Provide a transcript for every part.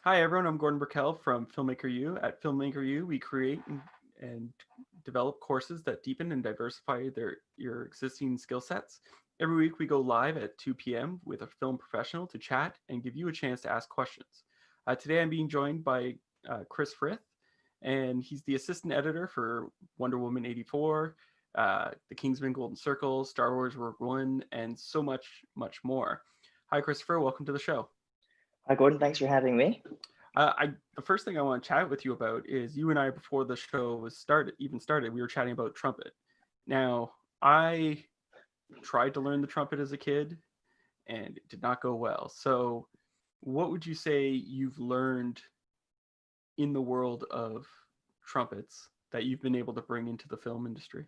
Hi, everyone. I'm Gordon Burkell from Filmmaker U. At Filmmaker U, we create and develop courses that deepen and diversify your existing skill sets. Every week, we go live at 2 p.m. with a film professional to chat and give you a chance to ask questions. Today, I'm being joined by Chris Frith, and he's the assistant editor for Wonder Woman 84, the Kingsman Golden Circle, Star Wars Rogue One, and so much, much more. Hi, Christopher. Welcome to the show. Hi, Gordon. Thanks for having me. The first thing I want to chat with you about is you and I before the show was started, we were chatting about trumpet. Now, I tried to learn the trumpet as a kid, and it did not go well. So, what would you say you've learned in the world of trumpets that you've been able to bring into the film industry?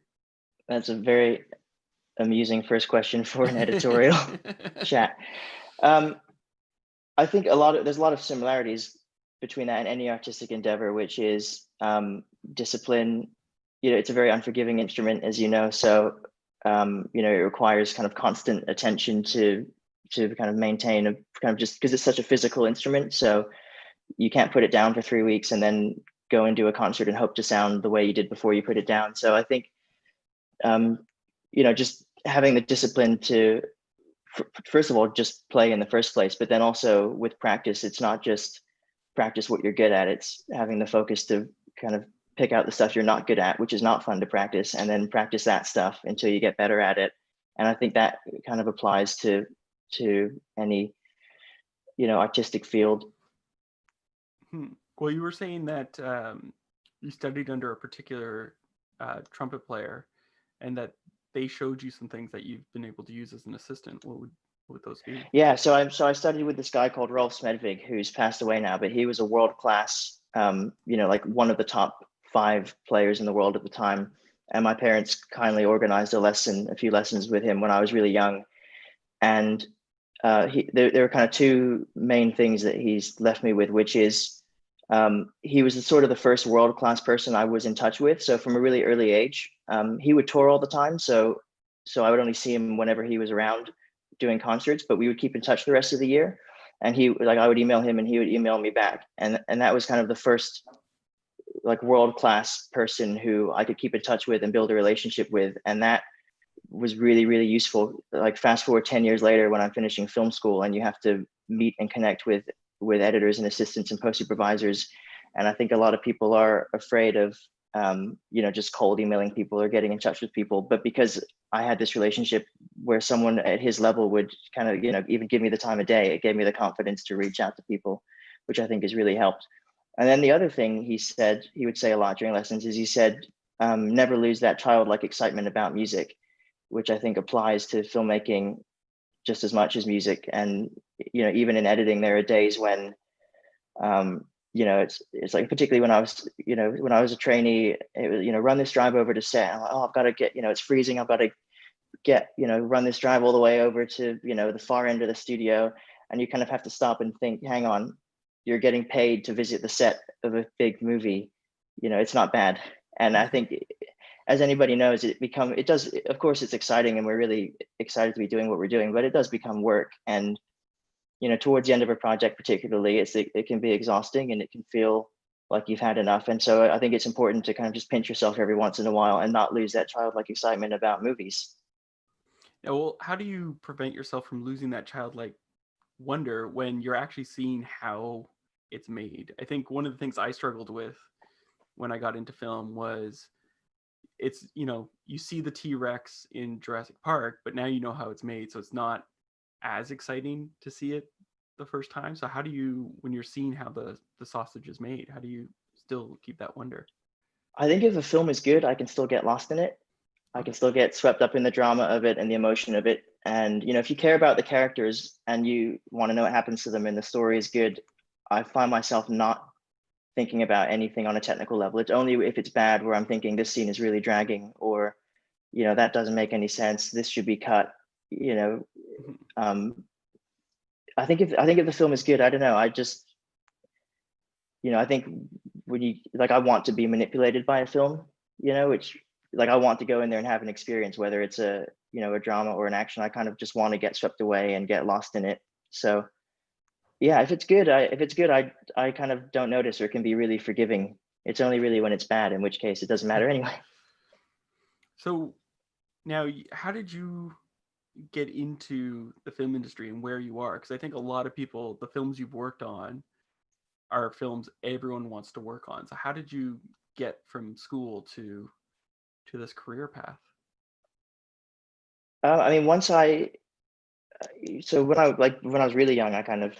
That's a very amusing first question for an editorial chat. Um, I think there's a lot of similarities between that and any artistic endeavor, which is discipline. It's a very unforgiving instrument, as you know. So, it requires kind of constant attention to kind of maintain a kind of just because it's such a physical instrument. So you can't put it down for 3 weeks and then go and do a concert and hope to sound the way you did before you put it down. So I think um, just having the discipline to, first of all, just play in the first place, but then also with practice, it's not just practice what you're good at, it's having the focus to kind of pick out the stuff you're not good at, which is not fun to practice, and then practice that stuff until you get better at it. And I think that kind of applies to any, artistic field. Well, you were saying that you studied under a particular trumpet player, and that they showed you some things that you've been able to use as an assistant. What would those be? Yeah, so I studied with this guy called Rolf Smedvig, who's passed away now, but he was a world class, like one of the top five players in the world at the time. And my parents kindly organized a few lessons with him when I was really young. And there are kind of two main things that he's left me with, which is he was sort of the first world class person I was in touch with. So from a really early age, he would tour all the time. So I would only see him whenever he was around doing concerts, but we would keep in touch the rest of the year. And I would email him and he would email me back. And that was kind of the first like world class person who I could keep in touch with and build a relationship with. And that was really, really useful. Like fast forward 10 years later when I'm finishing film school and you have to meet and connect with editors and assistants and post supervisors. And I think a lot of people are afraid of just cold emailing people or getting in touch with people. But because I had this relationship where someone at his level would kind of, even give me the time of day, it gave me the confidence to reach out to people, which I think has really helped. And then the other thing he would say a lot during lessons is he said, never lose that childlike excitement about music, which I think applies to filmmaking just as much as music. And, even in editing, there are days when, it's like, particularly when I was a trainee, it was, run this drive over to set. I'm like, oh, I've got to get, it's freezing. I've got to run this drive all the way over to, the far end of the studio. And you kind of have to stop and think, hang on, you're getting paid to visit the set of a big movie. It's not bad. And I think, as anybody knows, it does, of course, it's exciting and we're really excited to be doing what we're doing, but it does become work. And, towards the end of a project, particularly, it can be exhausting and it can feel like you've had enough. And so I think it's important to kind of just pinch yourself every once in a while and not lose that childlike excitement about movies. Now, well, how do you prevent yourself from losing that childlike wonder when you're actually seeing how it's made? I think one of the things I struggled with when I got into film was you see the T-Rex in Jurassic Park, but now you know how it's made, so it's not as exciting to see it the first time. So how do you, when you're seeing how the sausage is made, how do you still keep that wonder? I think if a film is good, I can still get lost in it. I can Okay. still get swept up in the drama of it and the emotion of it. And, if you care about the characters and you want to know what happens to them and the story is good, I find myself not thinking about anything on a technical level. It's only if it's bad where I'm thinking this scene is really dragging, or, that doesn't make any sense. This should be cut. Mhm. Um, I think if the film is good, I don't know. I just, I think when you like, I want to be manipulated by a film, which like I want to go in there and have an experience, whether it's a drama or an action. I kind of just want to get swept away and get lost in it. So yeah, if it's good, I kind of don't notice, or can be really forgiving. It's only really when it's bad, in which case it doesn't matter anyway. So now, how did you get into the film industry and where you are? Because I think a lot of people, the films you've worked on are films everyone wants to work on. So how did you get from school to this career path? I mean, so when I was really young, I kind of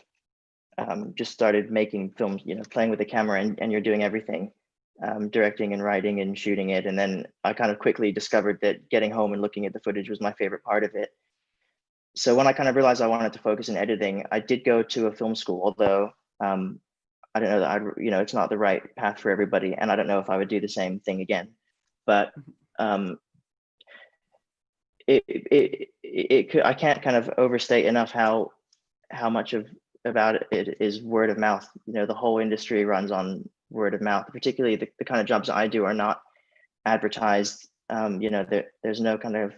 just started making films, playing with the camera, and you're doing everything, directing and writing and shooting it. And then I kind of quickly discovered that getting home and looking at the footage was my favorite part of it. So when I kind of realized I wanted to focus in editing, I did go to a film school, although I don't know that it's not the right path for everybody, and I don't know if I would do the same thing again. But um, I can't kind of overstate enough how much about it is word of mouth. The whole industry runs on word of mouth. Particularly the kind of jobs I do are not advertised. There's no kind of,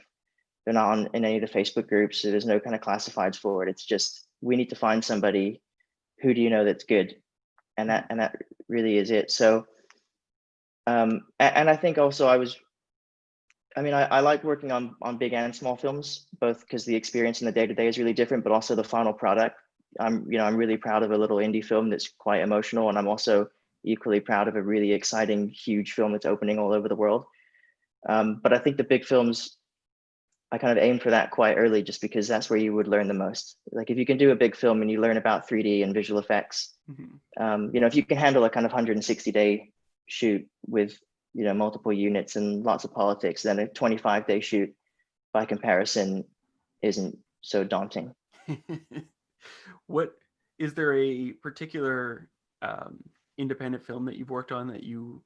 they're not in any of the Facebook groups. So there's no kind of classifieds for it. It's just, we need to find somebody. Who do you know that's good? And that really is it. So and I think also I like working on big and small films, both because the experience in the day-to-day is really different, but also the final product. I'm really proud of a little indie film that's quite emotional, and I'm also equally proud of a really exciting, huge film that's opening all over the world. But I think the big films, I kind of aim for that quite early, just because that's where you would learn the most. Like if you can do a big film and you learn about 3D and visual effects, if you can handle a kind of 160-day shoot with multiple units and lots of politics, then a 25-day shoot by comparison isn't so daunting. What is there a particular independent film that you've worked on that you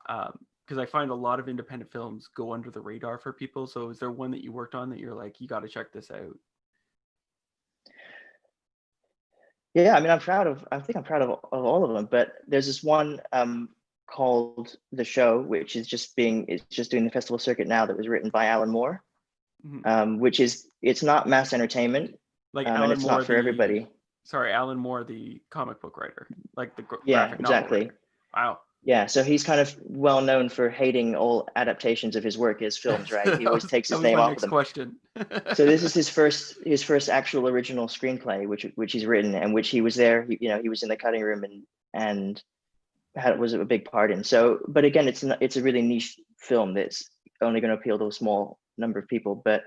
because I find a lot of independent films go under the radar for people. So is there one that you worked on that you're like, you got to check this out? Yeah, I mean, I think I'm proud of all of them, but there's this one called The Show, which is it's just doing the festival circuit now, that was written by Alan Moore, which it's not mass entertainment, Like and Alan it's Moore, not for everybody. Alan Moore, the comic book writer, like the Yeah, graphic novel exactly. writer. Wow. Yeah, so he's kind of well known for hating all adaptations of his work as films, right? He always takes his that was name my off of next them. question. So this is his first actual original screenplay, which he's written, and which he was there. He was in the cutting room and was a big part in. So, but again, it's a really niche film that's only going to appeal to a small number of people. But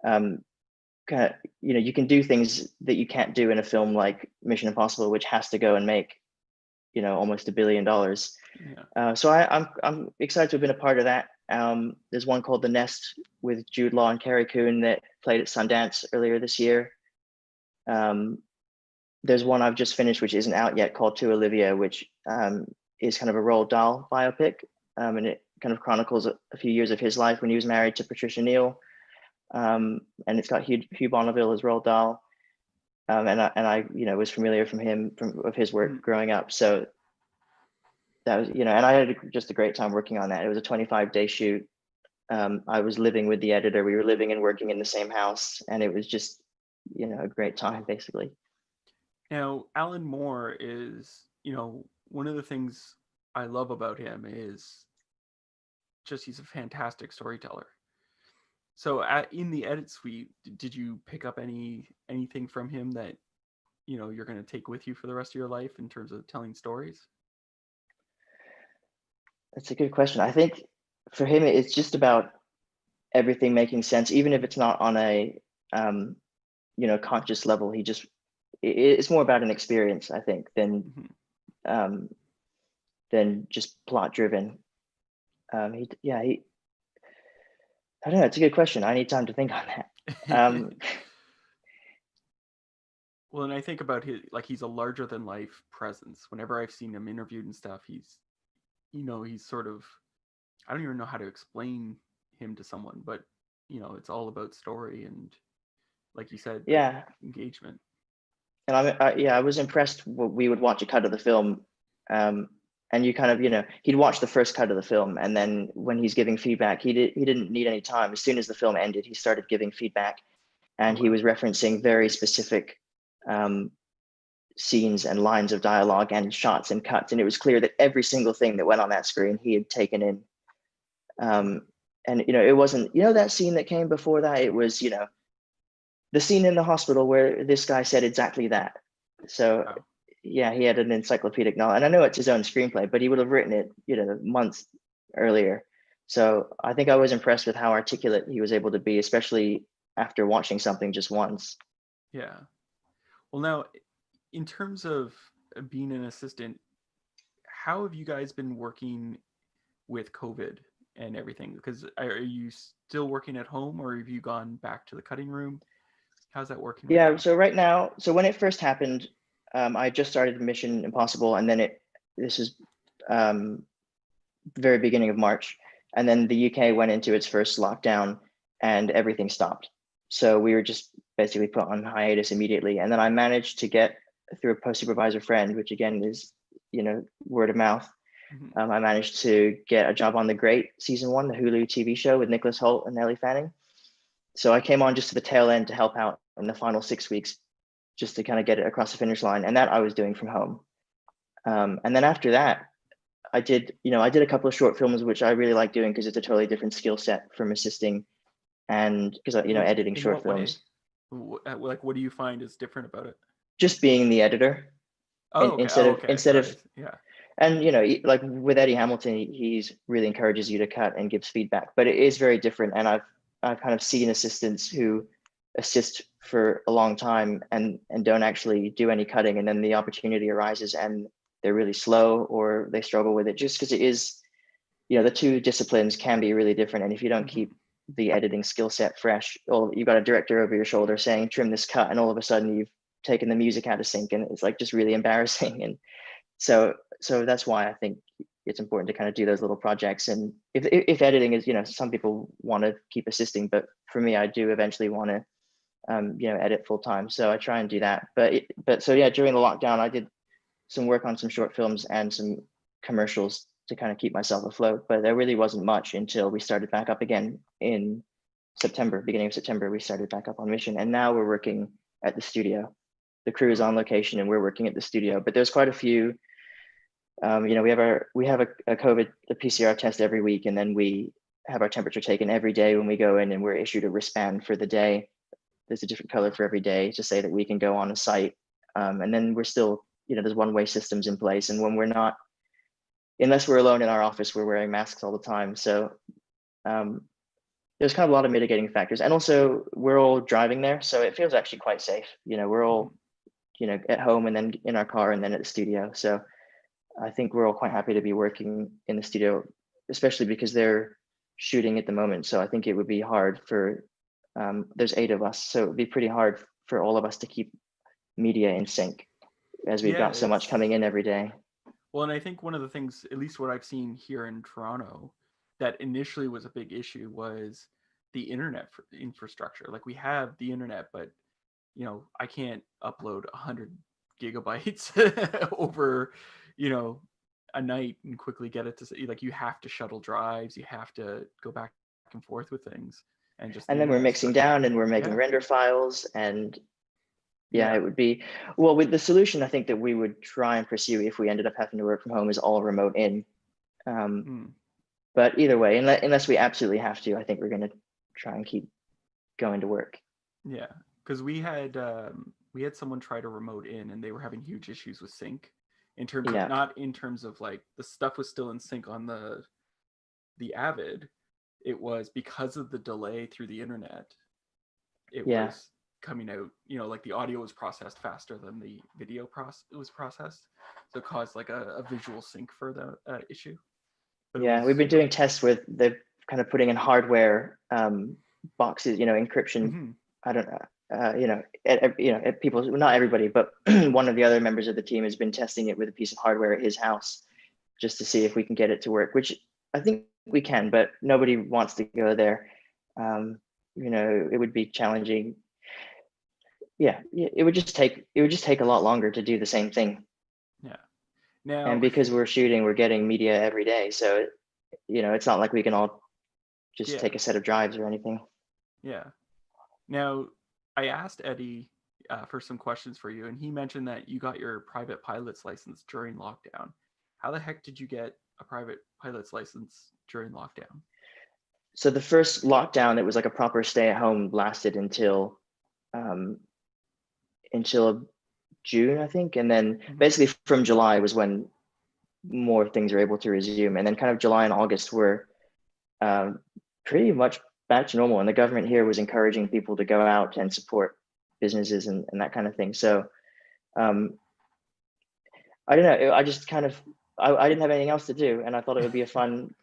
you can do things that you can't do in a film like Mission Impossible, which has to go and make almost $1 billion. Yeah. So I'm excited to have been a part of that. There's one called The Nest with Jude Law and Carrie Coon that played at Sundance earlier this year. There's one I've just finished, which isn't out yet, called To Olivia, which is kind of a Roald Dahl biopic, and it kind of chronicles a few years of his life when he was married to Patricia Neal, and it's got Hugh Bonneville as Roald Dahl, and I was familiar of his work growing up, so that was and I had just a great time working on that. It was a 25-day shoot. I was living with the editor. We were living and working in the same house, and it was just a great time, basically. Now, Alan Moore is, one of the things I love about him is just he's a fantastic storyteller. So in the edit suite, did you pick up anything from him that you're going to take with you for the rest of your life in terms of telling stories? That's a good question. I think for him, it's just about everything making sense, even if it's not on a conscious level. It's more about an experience, I think, than just plot driven. I don't know. It's a good question. I need time to think on that. Well, and I think about he's a larger than life presence. Whenever I've seen him interviewed and stuff, he's sort of, I don't even know how to explain him to someone, but it's all about story and, like you said, yeah, engagement. And I was impressed. We would watch a cut of the film, and you kind of, he'd watch the first cut of the film, and then when he's giving feedback, he didn't need any time. As soon as the film ended, he started giving feedback, and he was referencing very specific scenes and lines of dialogue and shots and cuts, and it was clear that every single thing that went on that screen he had taken in. And it wasn't that scene that came before that. It was the scene in the hospital where this guy said exactly that. So Wow. yeah, he had an encyclopedic knowledge, and I know it's his own screenplay, but he would have written it months earlier. So I think I was impressed with how articulate he was able to be, especially after watching something just once. Yeah. Well, now, in terms of being an assistant, how have you guys been working with COVID and everything? Because are you still working at home, or have you gone back to the cutting room? How's that working right Yeah, now? so right now, so when it first happened, I just started Mission Impossible, and then this is very beginning of March, and then the UK went into its first lockdown, and everything stopped. So we were just basically put on hiatus immediately, and then I managed to get through a post supervisor friend, which again is word of mouth. Mm-hmm. I managed to get a job on The Great season 1, the Hulu TV show with Nicholas Hoult and Ellie Fanning. So I came on just to the tail end to help out in the final 6 weeks, just to kind of get it across the finish line, and that I was doing from home. And then after that, I did a couple of short films, which I really like doing because it's a totally different skill set from assisting, and because editing In short what way? films, Like, what do you find is different about it? just being the editor Oh, okay. instead Oh, of okay. Got it. Yeah. and like with Eddie Hamilton, he's really encourages you to cut and gives feedback, but it is very different. And I've kind of seen assistants who assist for a long time and don't actually do any cutting, and then the opportunity arises and they're really slow or they struggle with it, just because it is the two disciplines can be really different. And if you don't Mm-hmm. keep the editing skill set fresh, or you've got a director over your shoulder saying trim this cut, and all of a sudden you've taken the music out of sync, and it's like just really embarrassing. And so that's why I think it's important to kind of do those little projects. And if editing is, some people want to keep assisting, but for me, I do eventually want to edit full time, so I try and do that. But so yeah, during the lockdown I did some work on some short films and some commercials to kind of keep myself afloat, but there really wasn't much until we started back up again in September. Beginning of September, we started back up on Mission, and now we're working at the studio. The crew is on location and we're working at the studio, but there's quite a few. We have a COVID PCR test every week, and then we have our temperature taken every day when we go in, and we're issued a wristband for the day. There's a different color for every day to say that we can go on a site. And then we're still, there's one-way systems in place. And when we're not, unless we're alone in our office, we're wearing masks all the time. So there's kind of a lot of mitigating factors. And also we're all driving there, so it feels actually quite safe. We're all, at home and then in our car and then at the studio. So I think we're all quite happy to be working in the studio, especially because they're shooting at the moment. So I think it would be hard for, there's 8 of us, so it would be pretty hard for all of us to keep media in sync, as we've Yeah, got so much coming in every day. well, and I think one of the things, at least what I've seen here in Toronto, that initially was a big issue was the internet infrastructure. Like, we have the internet, but I can't upload 100 gigabytes over, a night and quickly get it to, like, you have to shuttle drives, you have to go back and forth with things, and just the And then we're internet mixing struggles. down and we're making Yeah, render files, and yeah, yeah. it would be, well, with the solution I think that we would try and pursue if we ended up having to work from home is all remote in. Mm. But either way, unless we absolutely have to, I think we're going to try and keep going to work. Yeah, because we had someone try to remote in, and they were having huge issues with sync, in terms of, Yeah, not in terms of like the stuff was still in sync on the Avid. It was because of the delay through the internet. It yeah, was coming out, like the audio was processed faster than the video was processed, so it caused like a visual sync for the issue. But it yeah. We've was. been doing tests with the kind of putting in hardware boxes, encryption. Mm-hmm. I don't know. People, not everybody, but one of the other members of the team has been testing it with a piece of hardware at his house, just to see if we can get it to work, which I think we can, but nobody wants to go there. It would be challenging. Yeah, it would just take a lot longer to do the same thing. Yeah. And Now. because we're shooting, we're getting media every day, so it's not like we can all just Yeah. take a set of drives or anything. Yeah. Now, I asked Eddie for some questions for you, and he mentioned that you got your private pilot's license during lockdown. How the heck did you get a private pilot's license during lockdown? So the first lockdown, it was like a proper stay at home, lasted um, until June, I think. And then basically from July was when more things were able to resume. And then kind of July and August were pretty much back to normal. And the government here was encouraging people to go out and support businesses and that kind of thing. So I don't know, I just kind of, I didn't have anything else to do. And I thought it would be a fun,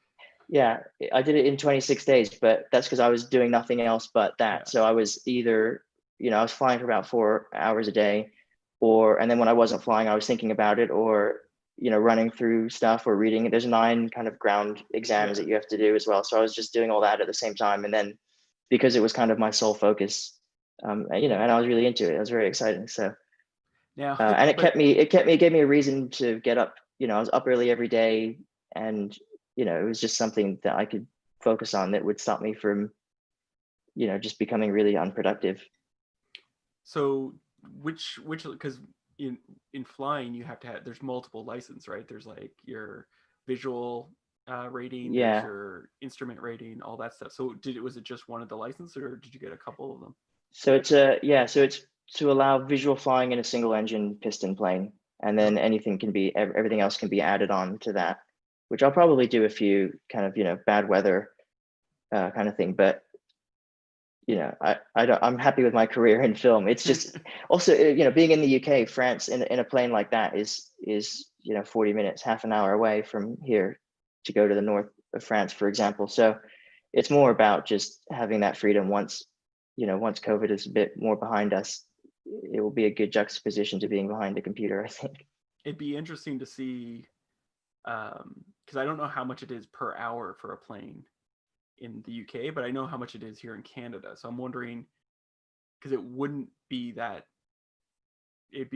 yeah, I did it in 26 days, but that's because I was doing nothing else but that. Yeah. So I was either, I was flying for about 4 hours a day, and then when I wasn't flying, I was thinking about it, or, running through stuff or reading. There's 9 kind of ground exams that you have to do as well. So I was just doing all that at the same time. And then because it was kind of my sole focus, and I was really into it. It was very exciting. So, Now, and it gave me a reason to get up. I was up early every day, and, it was just something that I could focus on that would stop me from, just becoming really unproductive. So which because in flying you have to have, there's multiple license, right? There's like your visual rating, there's your instrument rating, all that stuff. So was it just one of the licenses, or did you get a couple of them? So it's to allow visual flying in a single engine piston plane, and then everything else can be added on to that, which I'll probably do a few kind of bad weather kind of thing. But I'm happy with my career in film. It's just also, being in the UK, France, in a plane like that is 40 minutes, half an hour away from here to go to the north of France, for example. So it's more about just having that freedom. Once COVID is a bit more behind us, it will be a good juxtaposition to being behind a computer, I think. It'd be interesting to see, because I don't know how much it is per hour for a plane in the UK, but I know how much it is here in Canada. So I'm wondering, because it'd be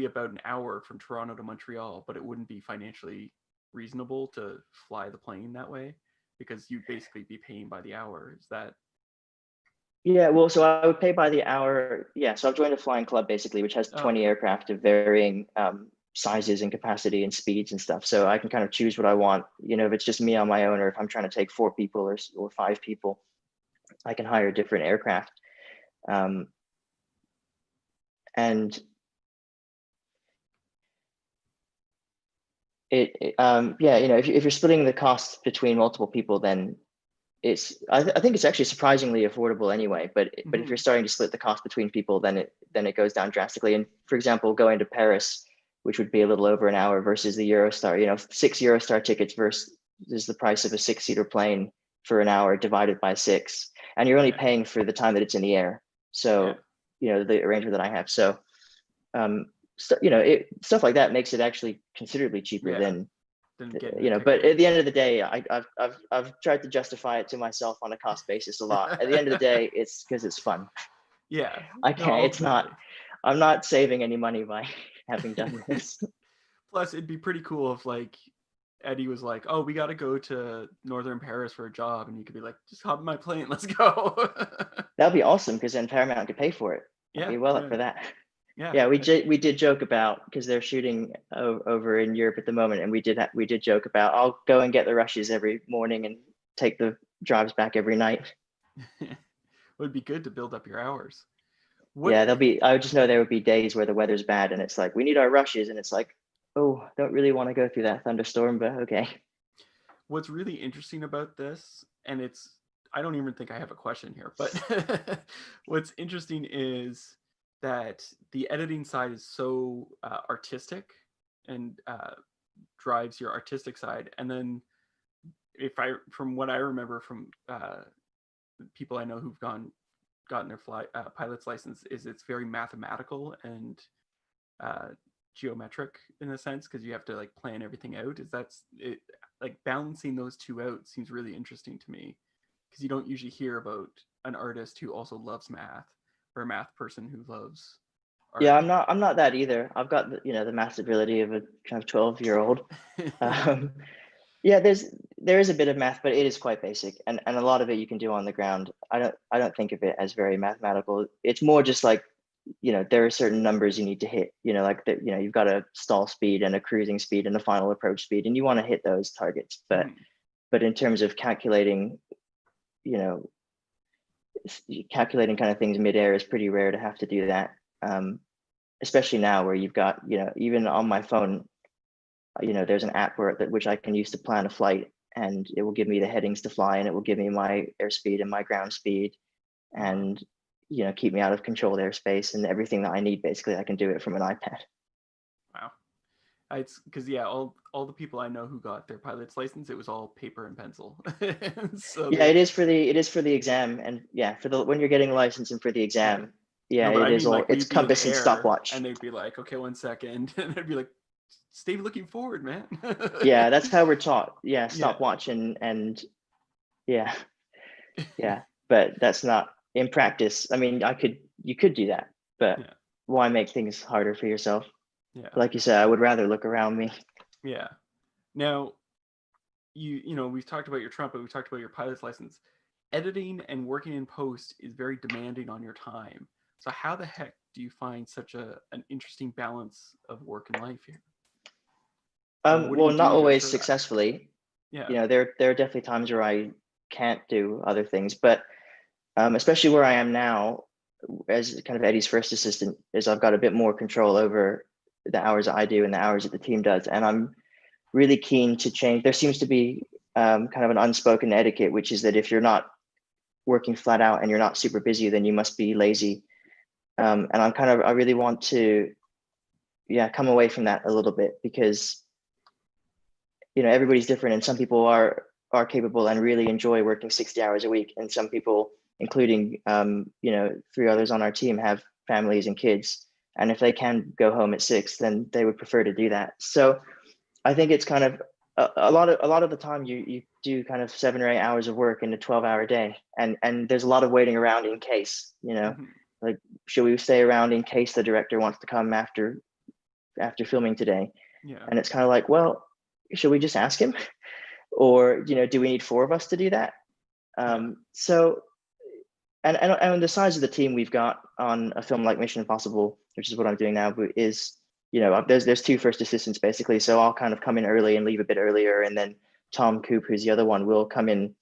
about an hour from Toronto to Montreal, but it wouldn't be financially reasonable to fly the plane that way, because you'd basically be paying by the hour. Is that? Yeah, well, so I would pay by the hour. Yeah, so I've joined a flying club basically, which has 20 aircraft of varying sizes and capacity and speeds and stuff. So I can kind of choose what I want. If it's just me on my own, or if I'm trying to take 4 people or 5 people, I can hire different aircraft. And if you're splitting the cost between multiple people, then I think it's actually surprisingly affordable anyway. But if you're starting to split the cost between people, then it goes down drastically. And for example, going to Paris, which would be a little over an hour, versus the Eurostar, 6 Eurostar tickets versus the price of a 6-seater plane for an hour divided by 6, and you're only paying for the time that it's in the air. So the arrangement that I have. So stuff like that makes it actually considerably cheaper than but at the end of the day, I've tried to justify it to myself on a cost basis a lot. At the end of the day, it's because it's fun. Yeah, I can't. It's not. I'm not saving any money by having done this. Plus, it'd be pretty cool if like Eddie was like, "Oh, we got to go to northern Paris for a job," and you could be like, "Just hop in my plane, let's go." That'd be awesome, because then Paramount could pay for it. I'd be well up for that. Yeah, we did joke about, because they're shooting over in Europe at the moment, and we did joke about, I'll go and get the rushes every morning and take the drives back every night. It would be good to build up your hours. I just know there would be days where the weather's bad and it's like, we need our rushes, and it's like, oh, don't really want to go through that thunderstorm, but okay. What's really interesting about this, and I don't even think I have a question here, but what's interesting is that the editing side is so artistic and drives your artistic side. And then from what I remember from people I know who've gotten their pilot's license, is it's very mathematical and geometric in a sense, because you have to like plan everything out. Like balancing those two out seems really interesting to me, because you don't usually hear about an artist who also loves math, or a math person who loves art. Yeah, I'm not that either. I've got the math ability of a kind of 12-year-old. There is a bit of math, but it is quite basic, and a lot of it you can do on the ground. I don't think of it as very mathematical. It's more just like, there are certain numbers you need to hit, like that, you've got a stall speed and a cruising speed and a final approach speed, and you want to hit those targets. But in terms of calculating, calculating kind of things midair is pretty rare to have to do that. Especially now where you've got, even on my phone, there's an app which I can use to plan a flight, and it will give me the headings to fly, and it will give me my airspeed and my ground speed, and keep me out of controlled airspace, and everything that I need. Basically, I can do it from an iPad. Wow. It's because all the people I know who got their pilot's license, it was all paper and pencil. So it is for the exam, and when you're getting a license and for the exam, it's compass and stopwatch. And they'd be like, okay, 1 second, and they'd be like, stay looking forward, man. Yeah, that's how we're taught. Yeah, stopwatch and but that's not in practice. I mean, you could do that, but why make things harder for yourself? Yeah. Like you said, I would rather look around me. Yeah. Now, we've talked about your trumpet, we've talked about your pilot's license. Editing and working in post is very demanding on your time. So how the heck do you find such an interesting balance of work and life here? Well, not always successfully. Yeah. There are definitely times where I can't do other things, but especially where I am now as kind of Eddie's first assistant, is I've got a bit more control over the hours that I do and the hours that the team does. And I'm really keen to change. There seems to be kind of an unspoken etiquette, which is that if you're not working flat out and you're not super busy, then you must be lazy. And I really want to, come away from that a little bit, because, everybody's different, and some people are capable and really enjoy working 60 hours a week. And some people, including, 3 others on our team, have families and kids. And if they can go home at 6, then they would prefer to do that. So I think it's kind of a lot of the time you do kind of 7 or 8 hours of work in a 12-hour day. And there's a lot of waiting around in case, like, should we stay around in case the director wants to come after filming today? Yeah. And it's kind of like, well, should we just ask him? Or, do we need 4 of us to do that? So, and the size of the team we've got on a film like Mission Impossible, which is what I'm doing now, is, there's 2 first assistants basically. So I'll kind of come in early and leave a bit earlier. And then Tom Coop, who's the other one, will come in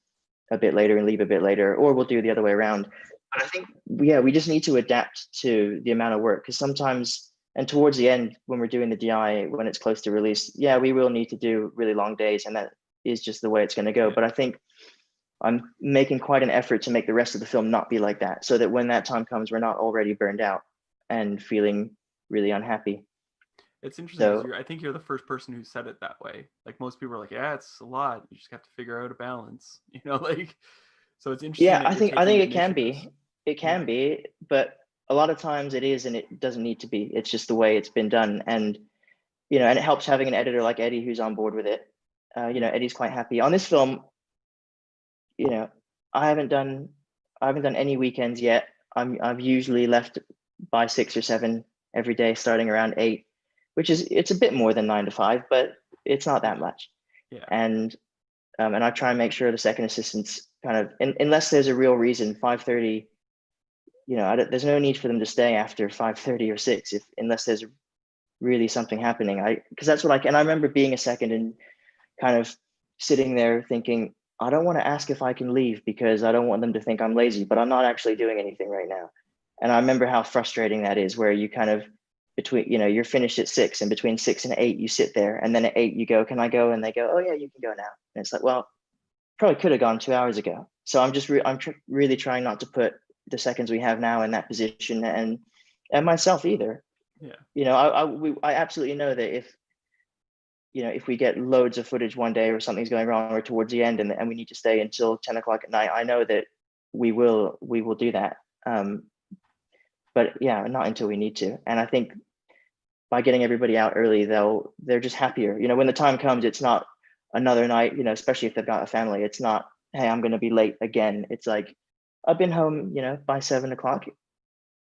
a bit later and leave a bit later, or we'll do the other way around. But I think, we just need to adapt to the amount of work, because sometimes, and towards the end, when we're doing the DI, when it's close to release, we will need to do really long days, and that is just the way it's going to go. But I think I'm making quite an effort to make the rest of the film not be like that, so that when that time comes, we're not already burned out and feeling really unhappy. It's interesting. I think you're the first person who said it that way. Like, most people are like, yeah, it's a lot. You just have to figure out a balance, so it's interesting. Yeah, I think it can be. It can be, but a lot of times it is, and it doesn't need to be. It's just the way it's been done. And, and it helps having an editor like Eddie who's on board with it. Eddie's quite happy. On this film, I haven't done any weekends yet. I've usually left by 6 or 7 every day, starting around 8, it's a bit more than 9 to 5, but it's not that much. Yeah. And I try and make sure the second assistants kind of, unless there's a real reason, 5:30, there's no need for them to stay after 5:30 or 6, unless there's really something happening. Because that's what I remember being a second and kind of sitting there thinking, I don't want to ask if I can leave, because I don't want them to think I'm lazy, but I'm not actually doing anything right now. And I remember how frustrating that is, where you kind of, between, you're finished at 6, and between 6 and 8, you sit there, and then at 8 you go, can I go? And they go, oh yeah, you can go now. And it's like, well, probably could have gone 2 hours ago. So I'm just really trying not to put the seconds we have now in that position, and myself either. Yeah. I absolutely know that if we get loads of footage one day, or something's going wrong, or towards the end, and we need to stay until 10 o'clock at night, I know that we will do that. But yeah, not until we need to. And I think by getting everybody out early, they're just happier. When the time comes, it's not another night, especially if they've got a family. It's not, hey, I'm going to be late again. It's like, I've been home, by 7 o'clock,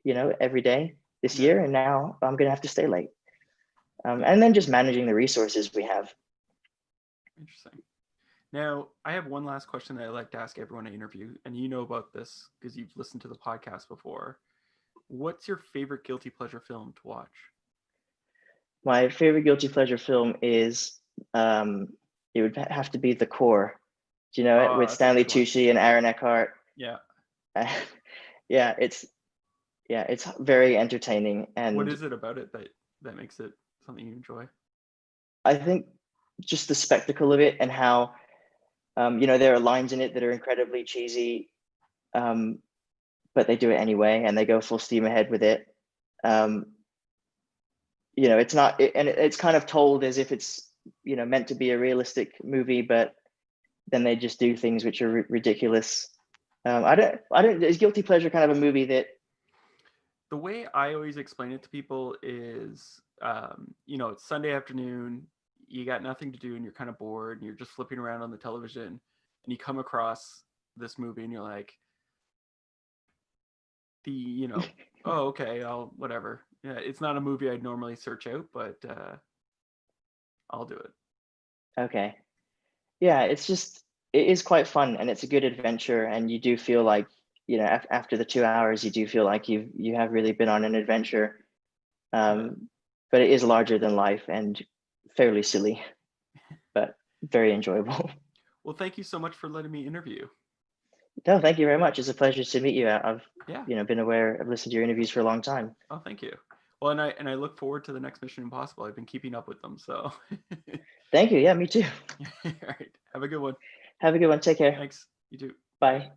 every day this year, and now I'm going to have to stay late. And then just managing the resources we have. Interesting. Now, I have one last question that I like to ask everyone I interview, and you know about this because you've listened to the podcast before. What's your favorite guilty pleasure film to watch? My favorite guilty pleasure film is it would have to be The Core. Do you know it? With That's a Stanley good one. Tucci and Aaron Eckhart. Yeah. Yeah, it's very entertaining, What and is it about it that makes it something you enjoy? I think just the spectacle of it and how there are lines in it that are incredibly cheesy, but they do it anyway and they go full steam ahead with it. It's not, and it's kind of told as if it's meant to be a realistic movie, but then they just do things which are ridiculous. I don't. Is guilty pleasure kind of a movie that? The way I always explain it to people is, it's Sunday afternoon, you got nothing to do and you're kind of bored and you're just flipping around on the television and you come across this movie and you're like, oh, okay, I'll, whatever. Yeah, it's not a movie I'd normally search out, but I'll do it. Okay. Yeah, it is quite fun and it's a good adventure, and you do feel like, after the 2 hours, you do feel like you have really been on an adventure. But it is larger than life and fairly silly, but very enjoyable. Well, thank you so much for letting me interview. No, thank you very much. It's a pleasure to meet you. I've Yeah. I've listened to your interviews for a long time. Oh, thank you. Well, and I look forward to the next Mission Impossible. I've been keeping up with them, so. Thank you. Yeah, me too. All right. Have a good one. Have a good one. Take care. Thanks. You too. Bye.